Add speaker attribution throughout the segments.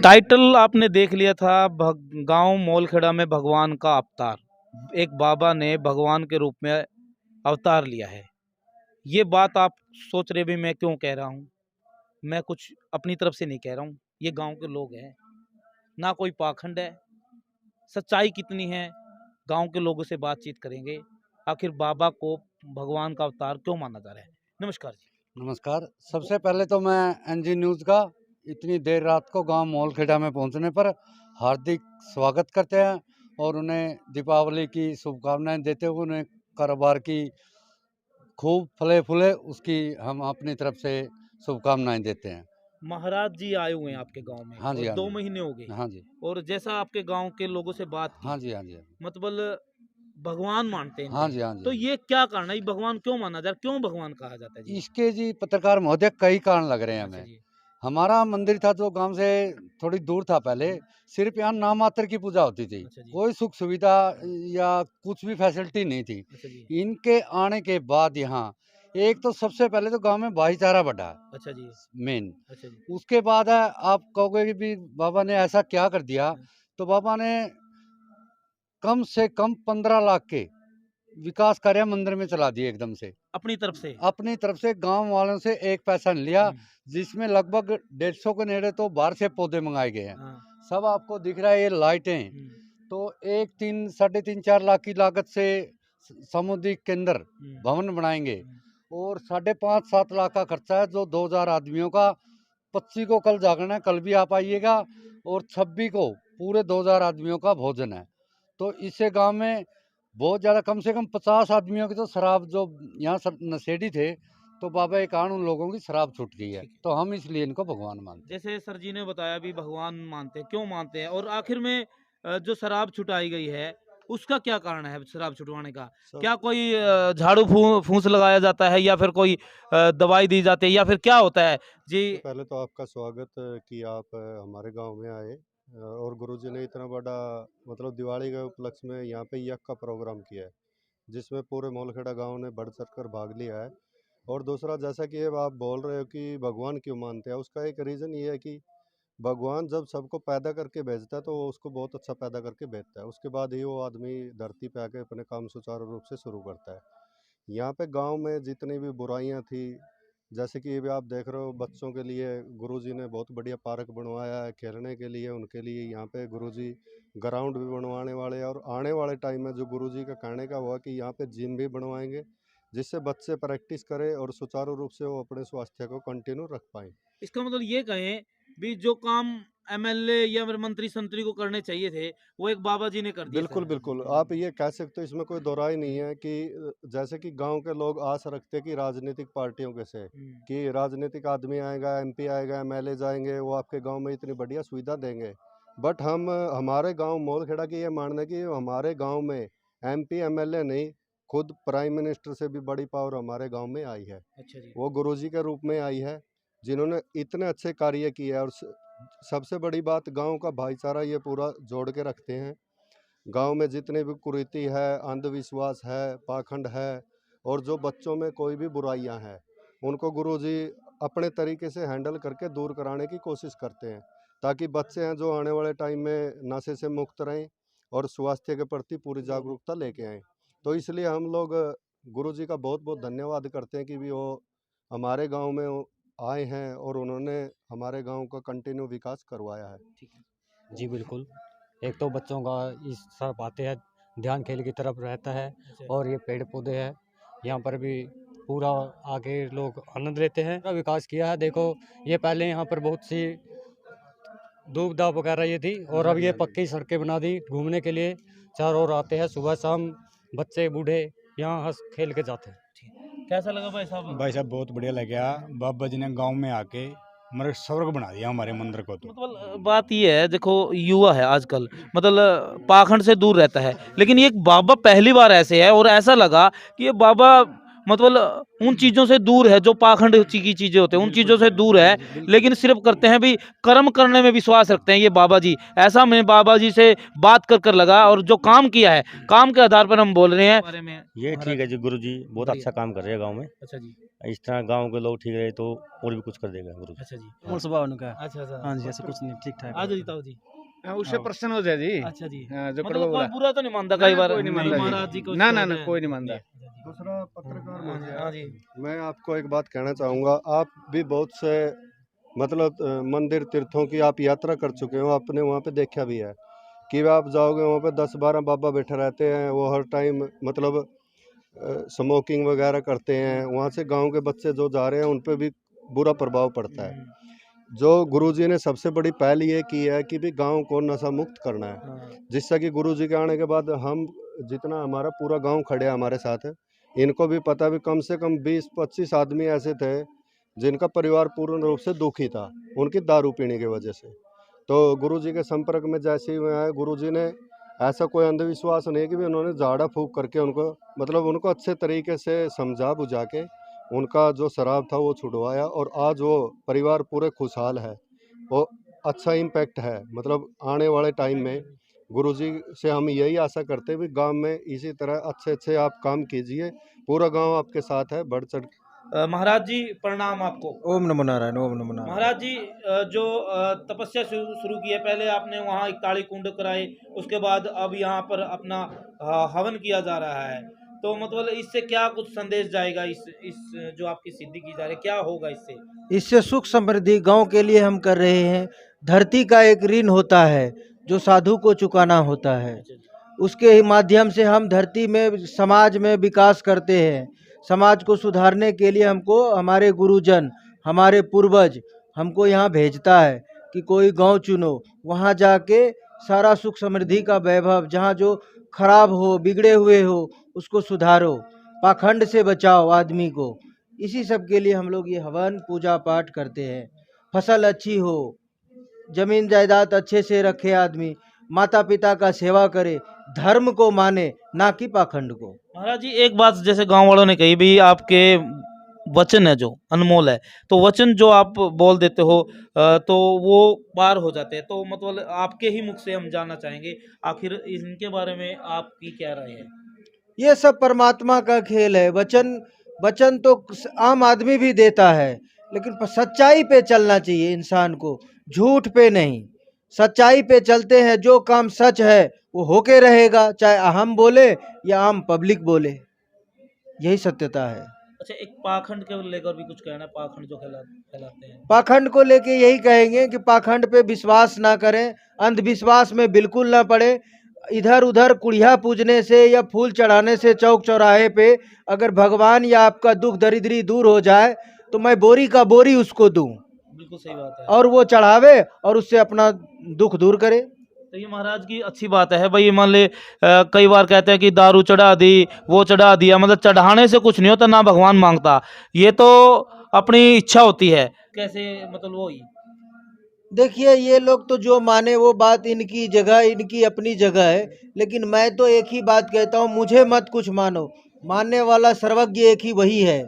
Speaker 1: Title आपने देख लिया था, गांव मोलखेड़ा में भगवान का अवतार। एक बाबा ने भगवान के रूप में अवतार लिया है। ये बात आप सोच रहे भी मैं क्यों कह रहा हूँ। मैं कुछ अपनी तरफ से नहीं कह रहा हूँ, ये गांव के लोग हैं, ना कोई पाखंड है। सच्चाई कितनी है, गांव के लोगों से बातचीत करेंगे। आखिर बाबा को भगवान का अवतार क्यों माना जा रहा है। नमस्कार जी।
Speaker 2: नमस्कार। सबसे पहले तो मैं एनजी न्यूज़ का इतनी देर रात को गांव मोलखेड़ा में पहुंचने पर हार्दिक स्वागत करते हैं और उन्हें दीपावली की शुभकामनाएं देते हुए उन्हें कारोबार की खूब फले फूले उसकी हम अपनी तरफ से शुभकामनाएं देते हैं।
Speaker 1: महाराज जी आए हुए हैं आपके गांव में।
Speaker 2: हाँ जी,
Speaker 1: और
Speaker 2: हाँ
Speaker 1: 2
Speaker 2: जी।
Speaker 1: महीने हो गए।
Speaker 2: हाँ जी,
Speaker 1: और जैसा आपके गांव के लोगों से बात की,
Speaker 2: हाँ जी, हाँ जी,
Speaker 1: मतलब भगवान मानते हैं
Speaker 2: हाँ
Speaker 1: इनको।
Speaker 2: जी, हाँ
Speaker 1: तो
Speaker 2: जी।
Speaker 1: ये क्या कारण है, भगवान क्यों माना जा रहा है, क्यों भगवान कहा जाता है जी?
Speaker 2: इसके जी पत्रकार महोदय कई कारण लग रहे हैं
Speaker 1: अच्छा
Speaker 2: हमें।
Speaker 1: जी।
Speaker 2: हमारा मंदिर था जो गांव से थोड़ी दूर था पहले, सिर्फ यहाँ नाम मात्र की पूजा होती थी,
Speaker 1: अच्छा जी।
Speaker 2: कोई सुख सुविधा या कुछ भी फैसिलिटी नहीं थी।
Speaker 1: अच्छा जी।
Speaker 2: इनके आने के बाद यहाँ एक तो सबसे पहले तो गांव में भाईचारा बढ़ा
Speaker 1: अच्छा जी।
Speaker 2: मेन।
Speaker 1: अच्छा जी।
Speaker 2: उसके बाद है, आप कहोगे कि भी बाबा ने ऐसा क्या कर दिया, तो बाबा ने कम से कम 15 लाख के विकास कार्य मंदिर में चला दिए एकदम से।
Speaker 1: अपनी तरफ से।
Speaker 2: अपनी तरफ से गांव वालों से एक पैसा नहीं लिया, जिसमें लगभग 150 के नेड़े तो बाहर से पौधे मंगाए गए हैं।
Speaker 1: हाँ।
Speaker 2: सब आपको दिख रहा है, ये लाइटें तो 3.5-3.5 लाख की लागत से सामुदायिक केंद्र भवन बनाएंगे और 5.5-7 लाख का खर्चा है, जो 2000 आदमियों का। 25 को कल जागरण है, कल भी आप आइएगा, और 26 को पूरे 2000 आदमियों का भोजन है। तो इससे गांव में बहुत ज़्यादा, कम से कम 50 आदमियों की तो शराब, जो यहाँ सब नशेड़ी थे, तो बाबा के कारण उन लोगों की शराब छूट गई है। तो हम इसलिए इनको भगवान मानते हैं।
Speaker 1: जैसे सर जी ने बताया भी भगवान मानते हैं, क्यों मानते हैं, और आखिर में जो शराब छुटाई गई है उसका क्या कारण है शराब छुटवाने का? क्या कोई झाड़ू फूंस लगाया जाता है, या फिर कोई दवाई दी जाती है, या फिर क्या होता है जी?
Speaker 3: पहले तो आपका स्वागत कि आप हमारे गांव में आए और गुरुजी ने इतना बड़ा मतलब दिवाली के उपलक्ष्य में यहाँ पे यज्ञ का प्रोग्राम किया है, जिसमें पूरे मोलखेड़ा गांव ने बढ़ चढ़ कर भाग लिया है। और दूसरा, जैसा कि अब आप बोल रहे हो कि भगवान क्यों मानते हैं, उसका एक रीज़न ये है कि भगवान जब सबको पैदा करके भेजता है तो वो उसको बहुत अच्छा पैदा करके भेजता है, उसके बाद ही वो आदमी धरती पे आके अपने काम सुचारू रूप से शुरू करता है। यहाँ पे गांव में जितनी भी बुराइयां थी, जैसे कि अभी आप देख रहे हो, बच्चों के लिए गुरुजी ने बहुत बढ़िया पार्क बनवाया है खेलने के लिए उनके लिए। यहाँ पे गुरुजी ग्राउंड भी बनवाने वाले हैं, और आने वाले टाइम में जो गुरुजी का कहने का हुआ कि यहाँ पे जिम भी बनवाएंगे, जिससे बच्चे प्रैक्टिस करें और सुचारू रूप से वो अपने स्वास्थ्य को कंटिन्यू रख पाएँ।
Speaker 1: इसका मतलब ये कहें भी जो काम एमएलए या फिर मंत्री संतरी को करने चाहिए थे, वो एक बाबा जी ने कर दिया।
Speaker 3: बिल्कुल बिल्कुल, आप ये कह सकते हो, इसमें कोई दो राय नहीं है कि जैसे कि गांव के लोग आस रखते हैं कि राजनीतिक पार्टियों के से कि राजनीतिक आदमी आएगा, एमपी आएगा, एमएलए जाएंगे, वो आपके गांव में इतनी बढ़िया सुविधा देंगे। बट हमारे गांव मोलखेड़ा की ये मानना है कि हमारे गांव में एमपी एमएलए नहीं, खुद प्राइम मिनिस्टर से भी बड़ी पावर हमारे गांव में आई है।
Speaker 1: अच्छा जी।
Speaker 3: वो गुरुजी के रूप में आई है, जिन्होंने इतने अच्छे कार्य किए हैं। और सबसे बड़ी बात, गांव का भाईचारा ये पूरा जोड़ के रखते हैं। गांव में जितने भी कुरीति है, अंधविश्वास है, पाखंड है, और जो बच्चों में कोई भी बुराइयां हैं, उनको गुरुजी अपने तरीके से हैंडल करके दूर कराने की कोशिश करते हैं, ताकि बच्चे हैं जो आने वाले टाइम में नशे से मुक्त रहें और स्वास्थ्य के प्रति पूरी जागरूकता लेके आएँ। तो इसलिए हम लोग गुरुजी का बहुत बहुत धन्यवाद करते हैं कि भी वो हमारे गांव में आए हैं और उन्होंने हमारे गांव का कंटिन्यू विकास करवाया है।
Speaker 4: जी बिल्कुल। एक तो बच्चों का इस सब आते हैं, ध्यान खेल की तरफ रहता है, और ये पेड़ पौधे हैं यहाँ पर भी पूरा आके लोग आनंद लेते हैं। पूरा विकास किया है। देखो, ये पहले यहाँ पर बहुत सी धूप धाप वगैरह ये थी, और अब ये पक्की सड़कें बना दी। घूमने के लिए चारों ओर आते हैं, सुबह शाम बच्चे बूढ़े यहाँ हंस खेल के जाते हैं।
Speaker 1: कैसा लगा भाई साहब?
Speaker 5: भाई साहब बहुत बढ़िया लगा। बाबा जी ने गांव में आके हमारे स्वर्ग बना दिया हमारे मंदिर को। तो
Speaker 1: मतलब बात ये है, देखो युवा है आजकल, मतलब पाखंड से दूर रहता है, लेकिन ये बाबा पहली बार ऐसे है, और ऐसा लगा कि ये बाबा मतलब उन चीजों से दूर है जो पाखंड की चीजें होते हैं, उन चीजों से दूर है, लेकिन सिर्फ करते हैं भी कर्म करने में विश्वास रखते हैं ये बाबा जी। ऐसा मैं बाबा जी से बात कर लगा, और जो काम किया है, काम के आधार पर हम बोल रहे हैं बारे में।
Speaker 6: ये ठीक है जी, गुरु जी बहुत अच्छा काम कर रहे हैं गांव में।
Speaker 1: अच्छा जी।
Speaker 6: इस तरह गांव के लोग ठीक रहे तो और भी कुछ कर देगा गुरु जी।
Speaker 1: अच्छा जी,
Speaker 7: और स्वभाव उनका है।
Speaker 1: अच्छा अच्छा,
Speaker 7: हाँ जी, ऐसा कुछ नहीं, ठीक ठाक
Speaker 1: आज
Speaker 7: है।
Speaker 1: जीताओ जी।
Speaker 8: उससे प्रश्न हो जाए जी।
Speaker 1: अच्छा जी,
Speaker 8: हाँ, जो
Speaker 1: मतलब
Speaker 8: कड़वा
Speaker 1: कोई
Speaker 8: बोला
Speaker 1: बुरा तो नहीं मानता
Speaker 8: ना,
Speaker 1: कई
Speaker 8: ना,
Speaker 1: बार
Speaker 8: कोई नहीं मानता जी।
Speaker 1: महाराज जी को
Speaker 8: ना,
Speaker 1: इसको
Speaker 8: ना,
Speaker 1: होते
Speaker 8: ना,
Speaker 1: हैं।
Speaker 8: कोई नहीं मानता।
Speaker 3: दूसरा पत्रकार
Speaker 1: हाँ जी, हाँ जी,
Speaker 3: मैं आपको एक बात कहना चाहूँगा। आप भी बहुत से मतलब मंदिर तीर्थों की आप यात्रा कर चुके हो, आपने वहाँ पे देखा भी है कि आप जाओगे वहाँ पे 10-12 बाबा बैठे रहते हैं, वो हर टाइम मतलब स्मोकिंग वगैरह करते हैं। वहाँ से गांव के बच्चे जो जा रहे हैं उन पे भी बुरा प्रभाव पड़ता है। जो गुरुजी ने सबसे बड़ी पहल ये की है कि भी गांव को नशा मुक्त करना है,
Speaker 1: हाँ,
Speaker 3: जिससे कि गुरुजी के आने के बाद हम जितना हमारा पूरा गांव खड़े हमारे साथ है, इनको भी पता भी कम से कम 20-25 आदमी ऐसे थे जिनका परिवार पूर्ण रूप से दुखी था उनकी दारू पीने की वजह से। तो गुरुजी के संपर्क में जैसे ही मैं आया, गुरुजी ने ऐसा कोई अंधविश्वास नहीं कि भी उन्होंने झाड़ा फूंक करके उनको मतलब उनको अच्छे तरीके से समझा बुझा के उनका जो शराब था वो छुड़वाया, और आज वो परिवार पूरे खुशहाल है। वो अच्छा इम्पैक्ट है। मतलब आने वाले टाइम में गुरुजी से हम यही आशा करते हैं भी गांव में इसी तरह अच्छे अच्छे आप काम कीजिए, पूरा गांव आपके साथ है, बढ़ चढ़।
Speaker 1: महाराज जी प्रणाम आपको।
Speaker 7: ओम नमो नारायण, ओम नमो नारायण।
Speaker 1: महाराज जी जो तपस्या शुरू की है, पहले आपने वहाँ 41 कुंड कराए, उसके बाद अब यहाँ पर अपना हवन किया जा रहा है, तो मतलब इससे क्या कुछ संदेश जाएगा? इस जो आपकी सिद्धि की जा रही है, क्या होगा इससे?
Speaker 7: इससे सुख समृद्धि गांव के लिए हम कर रहे हैं। धरती का एक ऋण होता है जो साधु को चुकाना होता है, उसके ही माध्यम से हम धरती में समाज में विकास करते हैं। समाज को सुधारने के लिए हमको हमारे गुरुजन, हमारे पूर्वज हमको यहाँ भेजता है कि कोई गांव चुनो, वहाँ जाके सारा सुख समृद्धि का वैभव, जहाँ जो खराब हो बिगड़े हुए हो उसको सुधारो, पाखंड से बचाओ आदमी को। इसी सब के लिए हम लोग ये हवन पूजा पाठ करते हैं। फसल अच्छी हो, जमीन जायदाद अच्छे से रखे आदमी, माता पिता का सेवा करे, धर्म को माने, ना कि पाखंड को।
Speaker 1: महाराज जी एक बात जैसे गांव वालों ने कही भी, आपके वचन है जो अनमोल है, तो वचन जो आप बोल देते हो तो वो पार हो जाते हैं, तो मतलब आपके ही मुख से हम जानना चाहेंगे आखिर इनके बारे में आपकी क्या राय है?
Speaker 7: ये सब परमात्मा का खेल है। वचन वचन तो आम आदमी भी देता है, लेकिन सच्चाई पे चलना चाहिए इंसान को, झूठ पे नहीं। सच्चाई पे चलते हैं, जो काम सच है वो होके रहेगा, चाहे हम बोले या आम पब्लिक बोले, यही सत्यता है।
Speaker 1: अच्छा, एक पाखंड के लेकर भी कुछ कहना है, पाखंड जो फैलाते हैं?
Speaker 7: पाखंड को लेके यही कहेंगे कि पाखंड पे विश्वास ना करें, अंधविश्वास में बिल्कुल ना पड़े। इधर उधर कुड़िया पूजने से या फूल चढ़ाने से चौक चौराहे पे अगर भगवान या आपका दुख दरिद्री दूर हो जाए तो मैं बोरी का बोरी उसको दूं,
Speaker 1: बिल्कुल सही बात है।
Speaker 7: और वो चढ़ावे और उससे अपना दुख दूर करे।
Speaker 1: तो ये महाराज की अच्छी बात है भाई। मान ले कई बार कहते हैं कि दारू चढ़ा दी, वो चढ़ा दिया, मतलब चढ़ाने से कुछ नहीं होता, ना भगवान मांगता, ये तो अपनी इच्छा होती है। कैसे मतलब वो ही
Speaker 7: देखिए, ये लोग तो जो माने वो बात इनकी जगह, इनकी अपनी जगह है, लेकिन मैं तो एक ही बात कहता हूँ, मुझे मत कुछ मानो, मानने वाला सर्वज्ञ एक ही वही है,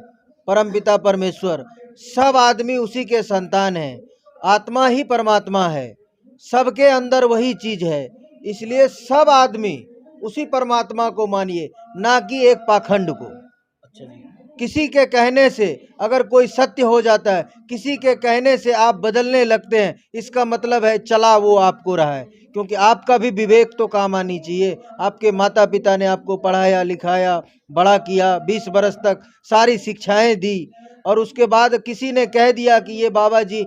Speaker 7: परम पिता परमेश्वर। सब आदमी उसी के संतान हैं, आत्मा ही परमात्मा है, सबके अंदर वही चीज है। इसलिए सब आदमी उसी परमात्मा को मानिए, ना कि एक पाखंड को।
Speaker 1: अच्छा जी,
Speaker 7: किसी के कहने से अगर कोई सत्य हो जाता है, किसी के कहने से आप बदलने लगते हैं, इसका मतलब है चला वो आपको रहा है, क्योंकि आपका भी विवेक तो काम आनी चाहिए। आपके माता पिता ने आपको पढ़ाया लिखाया बड़ा किया, 20 बरस तक सारी शिक्षाएं दी, और उसके बाद किसी ने कह दिया कि ये बाबा जी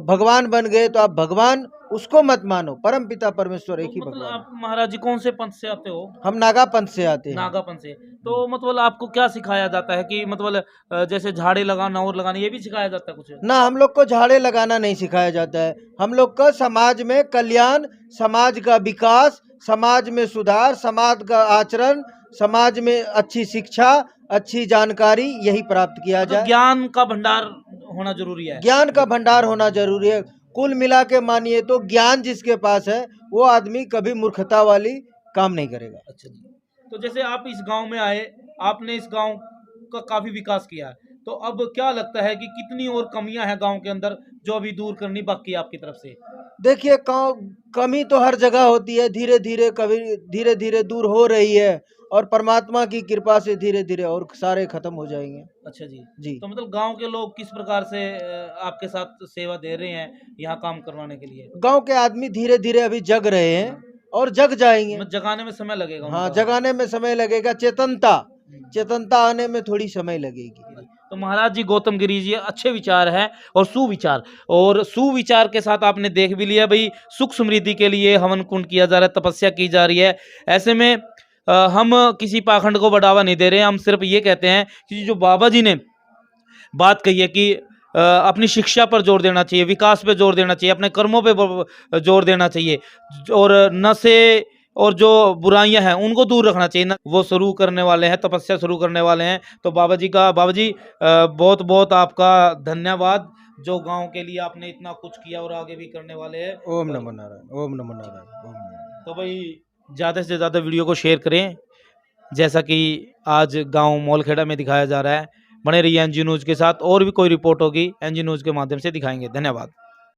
Speaker 7: भगवान बन गए, तो आप भगवान उसको मत मानो, परम पिता परमेश्वर एक ही
Speaker 1: तो मतलब
Speaker 7: भगवान।
Speaker 1: आप महाराज जी कौन से पंथ से आते हो?
Speaker 7: हम नागा पंथ से आते हैं।
Speaker 1: नागापन से। तो मतलब आपको क्या सिखाया जाता है कि मतलब जैसे झाड़े लगाना और लगाना, ये भी सिखाया जाता है कुछ?
Speaker 7: ना, हम लोग को झाड़े लगाना नहीं सिखाया जाता है। हम लोग का समाज में कल्याण, समाज का विकास, समाज में सुधार, समाज का आचरण, समाज में अच्छी शिक्षा, अच्छी जानकारी, यही प्राप्त किया
Speaker 1: मतलब
Speaker 7: जाए।
Speaker 1: ज्ञान का भंडार होना जरूरी है।
Speaker 7: ज्ञान का भंडार होना जरूरी है। कुल मिला के मानिए तो ज्ञान जिसके पास है वो आदमी कभी मूर्खता वाली काम नहीं करेगा।
Speaker 1: अच्छा जी, तो जैसे आप इस गांव में आए, आपने इस गांव का काफी विकास किया है, तो अब क्या लगता है कि कितनी और कमियां हैं गांव के अंदर जो अभी दूर करनी बाकी है आपकी तरफ से?
Speaker 7: देखिए, कमी तो हर जगह होती है, धीरे धीरे कभी धीरे धीरे दूर हो रही है, और परमात्मा की कृपा से धीरे धीरे और सारे खत्म हो जाएंगे।
Speaker 1: अच्छा जी।
Speaker 7: जी।
Speaker 1: तो मतलब गांव के लोग किस प्रकार से आपके साथ सेवा दे रहे हैं यहाँ काम करवाने के लिए?
Speaker 7: गांव के आदमी धीरे धीरे अभी जग रहे हैं और जग जाएंगे।
Speaker 1: मतलब जगाने में समय लगेगा
Speaker 7: हाँ,
Speaker 1: उनका।
Speaker 7: जगाने में समय लगेगा, चेतनता आने में थोड़ी समय लगेगी।
Speaker 1: तो महाराज जी गौतम गिरी जी अच्छे विचार है और सुविचार के साथ आपने देख भी लिया भाई, सुख समृद्धि के लिए हवन कुंड किया जा रहा है, तपस्या की जा रही है। ऐसे में हम किसी पाखंड को बढ़ावा नहीं दे रहे हैं, हम सिर्फ ये कहते हैं कि जो बाबा जी ने बात कही है कि अपनी शिक्षा पर जोर देना चाहिए, विकास पे जोर देना चाहिए, अपने कर्मों पे जोर देना चाहिए, और नशे और जो बुराइयां हैं उनको दूर रखना चाहिए ना। वो शुरू करने वाले हैं, तपस्या शुरू करने वाले हैं। तो बाबा जी बहुत बहुत आपका धन्यवाद, जो गांव के लिए आपने इतना कुछ किया और आगे भी करने वाले हैं।
Speaker 7: ओम नमो नारायण, ओम नमो नारायण, ओम नमो।
Speaker 1: तो भाई ज़्यादा से ज़्यादा वीडियो को शेयर करें, जैसा कि आज गांव मोलखेड़ा में दिखाया जा रहा है। बने रहिए एनजी न्यूज़ के साथ, और भी कोई रिपोर्ट होगी एनजी न्यूज़ के माध्यम से दिखाएंगे। धन्यवाद।